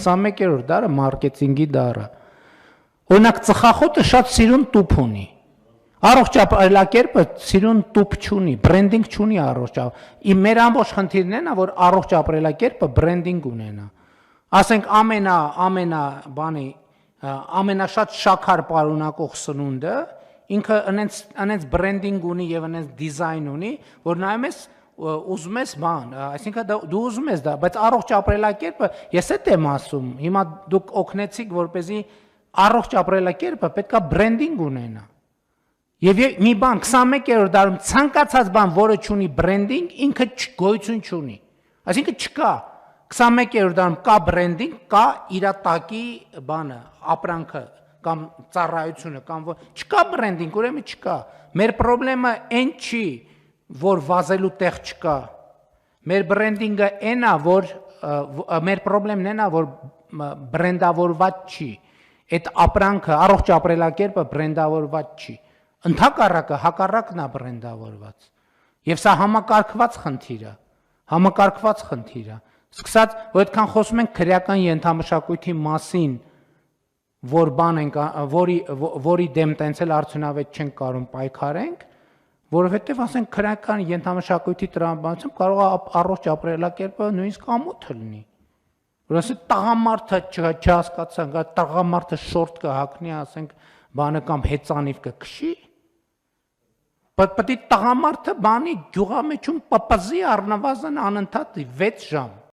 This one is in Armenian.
21-րդ դարը մարքեթինգի դարը։ Օրինակ ծխախոտը շատ սիրուն տուփ ունի։ Առողջ ապրելակերպը սիրուն տուփ չունի, բրենդինգ չունի առողջ։ Մեր ամբողջ խնդիրն է, որ առողջ ապրելակերպը բրենդինգ ունենա։ Ասենք ամենաշատ շաքար պարունակող սնունդը ինքը անենց բրենդինգ ունի եւ անենց դիզայն ունի, որ նայում ես ուզում ես այսինքն դու ուզում ես դա, բայց առողջ ապրելակերպը ես եմ ասում, հիմա դուք օգնեցիք, որպեսզի առողջ ապրելակերպը պետքա բրենդինգ ունենա։ Եվ մի բան 21-րդ դարում ցանկացած բան, որը չունի բրենդինգ, ինքը գոյություն չունի։ Այսինքն չկա 21-րդ դարում կա բրենդինգ, կա իր տակի բանը, ապրանքը կամ ծառայությունը կամ չկա բրենդինգ, ուրեմն չկա։ Մեր խնդրեմը այն չի, որ վազելու տեղ չկա։ Մեր բրենդինգը այնա, որ մեր խնդրեմն այնա, որ բրենդավորված չի։ Այդ ապրանքը, առողջ ապրելակերպը բրենդավորված չի։ Ընդհակառակը հակառակն է բրենդավորված։ Եվ սա համակարգված խնդիր է, համակարգված խնդիր է։ Սկսած, որ այդքան խոսում ենք քրեական ենթամշակույթի մասին, որ բան ենք, որի դեմ տենցել արդյունավետ չենք կարող պայքարենք, որովհետև ասենք քրեական ենթամշակույթի տրամաբանությամբ կարող է առողջ ապրելակերպը նույնիսկ ամոթ լինի։ Որ ասենք տղամարդը չհասկացանք, տղամարդը շորտ կհագնի, ասենք բանը կամ հեծանիվ կքշի։ Պետք է տղամարդը բանի գյուղամեջում պպզի առնվազն անընդհատ 6 ժամ։